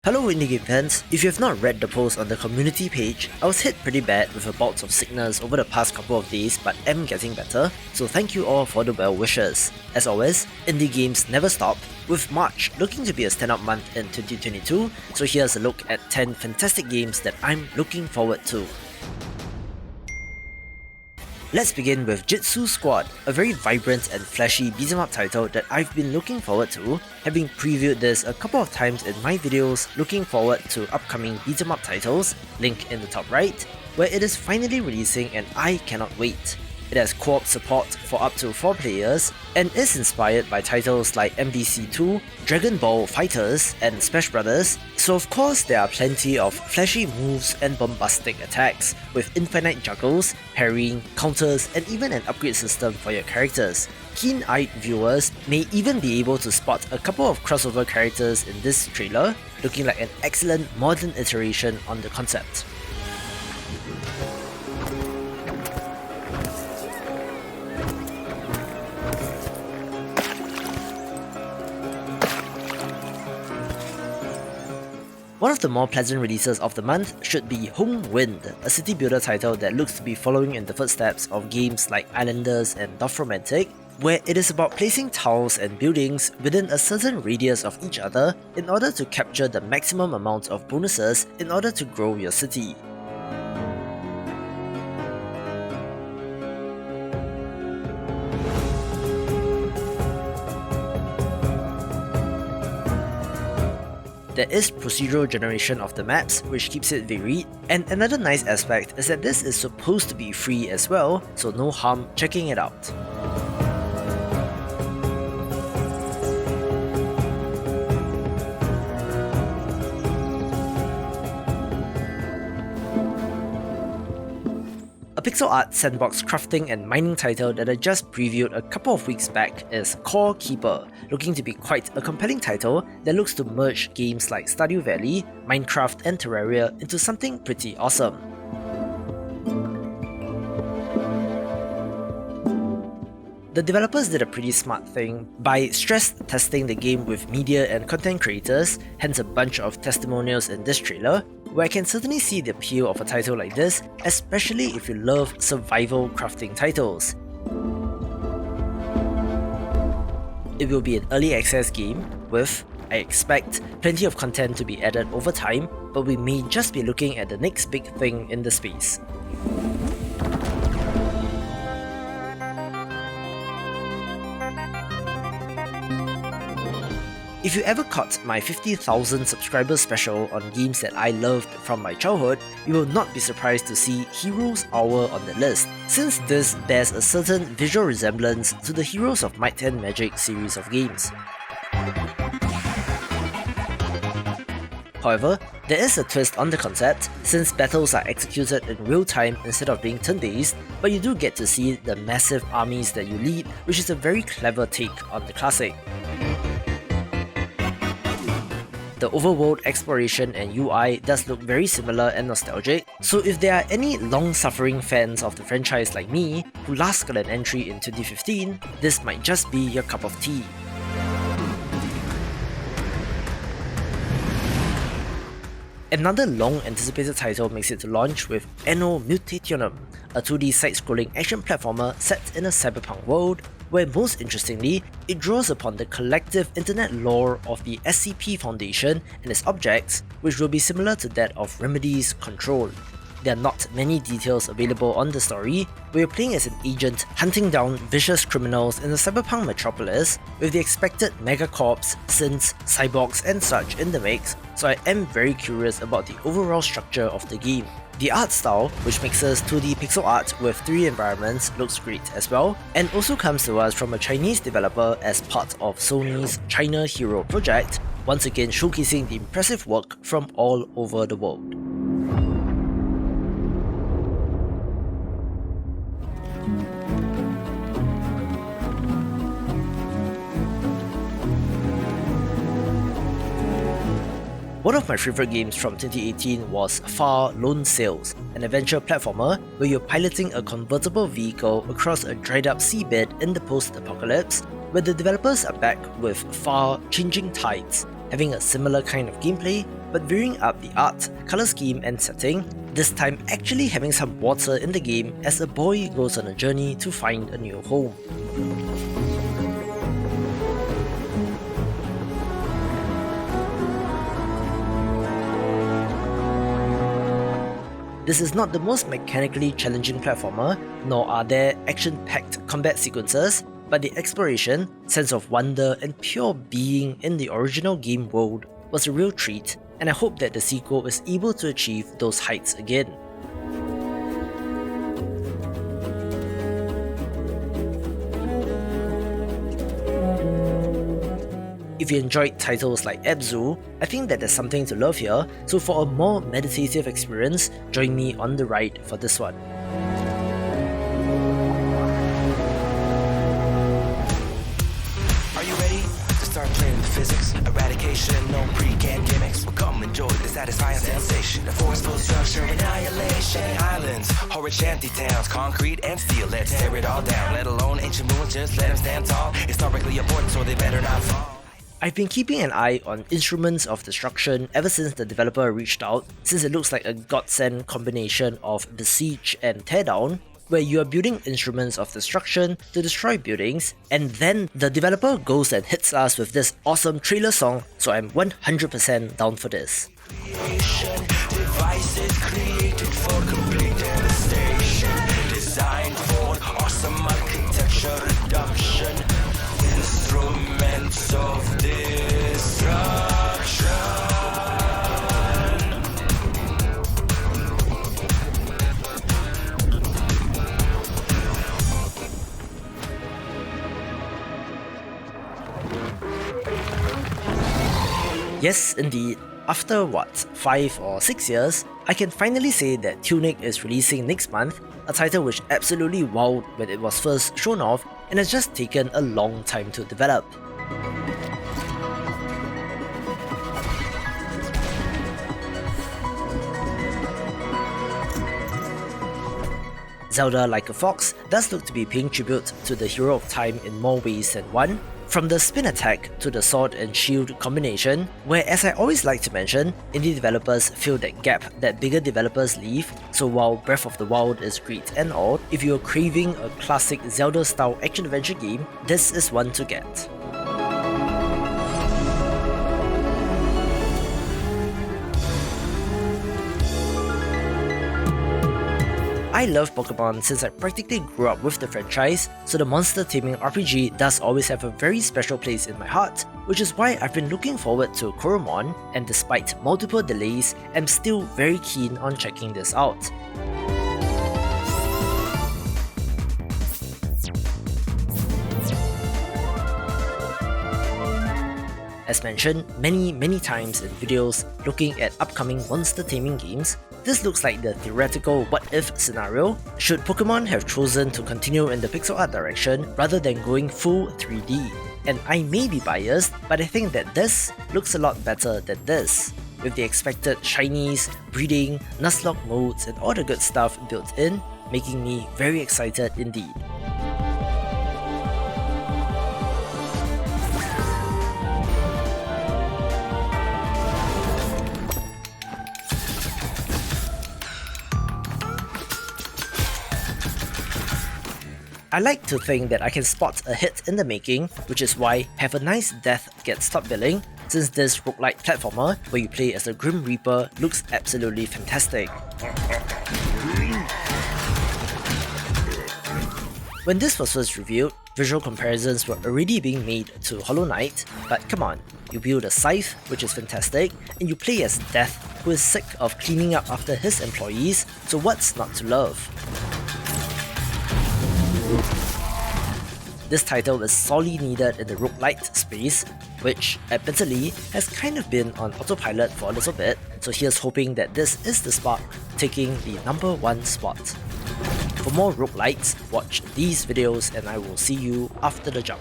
Hello Indie Game fans, if you have not read the post on the community page, I was hit pretty bad with a bout of sickness over the past couple of days but am getting better, so thank you all for the well wishes. As always, indie games never stop, with March looking to be a standout month in 2022, so here's a look at 10 fantastic games that I'm looking forward to. Let's begin with Jitsu Squad, a very vibrant and flashy beat-em-up title that I've been looking forward to, having previewed this a couple of times in my videos looking forward to upcoming beat-em-up titles, link in the top right, where it is finally releasing and I cannot wait. It has co-op support for up to 4 players, and is inspired by titles like MVC2, Dragon Ball FighterZ, and Smash Brothers, so of course there are plenty of flashy moves and bombastic attacks, with infinite juggles, parrying, counters, and even an upgrade system for your characters. Keen-eyed viewers may even be able to spot a couple of crossover characters in this trailer, looking like an excellent modern iteration on the concept. One of the more pleasant releases of the month should be Home Wind, a city builder title that looks to be following in the footsteps of games like Islanders and Dofromantic, where it is about placing tiles and buildings within a certain radius of each other in order to capture the maximum amount of bonuses in order to grow your city. There is procedural generation of the maps, which keeps it varied, and another nice aspect is that this is supposed to be free as well, so no harm checking it out. A pixel art sandbox crafting and mining title that I just previewed a couple of weeks back is Core Keeper, looking to be quite a compelling title that looks to merge games like Stardew Valley, Minecraft and Terraria into something pretty awesome. The developers did a pretty smart thing by stress testing the game with media and content creators, hence a bunch of testimonials in this trailer, where I can certainly see the appeal of a title like this, especially if you love survival crafting titles. It will be an early access game with, I expect, plenty of content to be added over time, but we may just be looking at the next big thing in the space. If you ever caught my 50,000 subscribers special on games that I loved from my childhood, you will not be surprised to see Heroes Hour on the list, since this bears a certain visual resemblance to the Heroes of Might and Magic series of games. However, there is a twist on the concept, since battles are executed in real time instead of being turn-based, but you do get to see the massive armies that you lead, which is a very clever take on the classic. The overworld exploration and UI does look very similar and nostalgic, so if there are any long-suffering fans of the franchise like me, who last got an entry in 2015, this might just be your cup of tea. Another long-anticipated title makes it to launch with ANNO Mutationem, a 2D side-scrolling action platformer set in a cyberpunk world, where most interestingly, it draws upon the collective internet lore of the SCP Foundation and its objects, which will be similar to that of Remedy's Control. There are not many details available on the story, where you're playing as an agent hunting down vicious criminals in a cyberpunk metropolis, with the expected megacorps, synths, cyborgs and such in the mix, so I am very curious about the overall structure of the game. The art style, which mixes 2D pixel art with 3D environments, looks great as well, and also comes to us from a Chinese developer as part of Sony's China Hero project, once again showcasing the impressive work from all over the world. One of my favourite games from 2018 was Far Lone Sails, an adventure platformer where you're piloting a convertible vehicle across a dried up seabed in the post-apocalypse, where the developers are back with Far Changing Tides, having a similar kind of gameplay, but varying up the art, colour scheme and setting, this time actually having some water in the game as a boy goes on a journey to find a new home. This is not the most mechanically challenging platformer, nor are there action-packed combat sequences, but the exploration, sense of wonder and pure being in the original game world was a real treat, and I hope that the sequel is able to achieve those heights again. If you enjoyed titles like Abzu, I think that there's something to love here, so for a more meditative experience, join me on the ride for this one. Are you ready to start playing with physics? Eradication, no pre-canned gimmicks. Well, come enjoy the satisfying sensation. A forceful structure, annihilation. Islands, horrid shanty towns, concrete and steel. Let's tear it all down, let alone ancient ruins, just let them stand tall. Historically important, so they better not fall. I've been keeping an eye on Instruments of Destruction ever since the developer reached out, since it looks like a godsend combination of Besiege and Teardown, where you are building instruments of destruction to destroy buildings, and then the developer goes and hits us with this awesome trailer song, so I'm 100% down for this. Devices created for complete devastation, designed for awesome architecture reduction, instruments of destruction. Yes, indeed. After what, 5 or 6 years, I can finally say that TUNIC is releasing next month, a title which absolutely wowed when it was first shown off and has just taken a long time to develop. Zelda Like a Fox does look to be paying tribute to the hero of time in more ways than one, from the spin attack to the sword and shield combination, where, as I always like to mention, indie developers fill that gap that bigger developers leave, so while Breath of the Wild is great and all, if you're craving a classic Zelda-style action-adventure game, this is one to get. I love Pokemon since I practically grew up with the franchise, so the monster taming RPG does always have a very special place in my heart, which is why I've been looking forward to Coromon, and despite multiple delays, I'm still very keen on checking this out. As mentioned many times in videos looking at upcoming monster taming games, this looks like the theoretical what-if scenario should Pokemon have chosen to continue in the pixel art direction rather than going full 3D. And I may be biased, but I think that this looks a lot better than this, with the expected shinies, breeding, Nuzlocke modes and all the good stuff built in, making me very excited indeed. I like to think that I can spot a hit in the making, which is why Have a Nice Death Get Stop Billing, since this roguelike platformer where you play as a Grim Reaper looks absolutely fantastic. When this was first revealed, visual comparisons were already being made to Hollow Knight, but come on, you wield a scythe, which is fantastic, and you play as Death, who is sick of cleaning up after his employees, so what's not to love? This title is sorely needed in the roguelite space, which, admittedly, has kind of been on autopilot for a little bit, so here's hoping that this is the spark taking the #1 spot. For more roguelites, watch these videos and I will see you after the jump.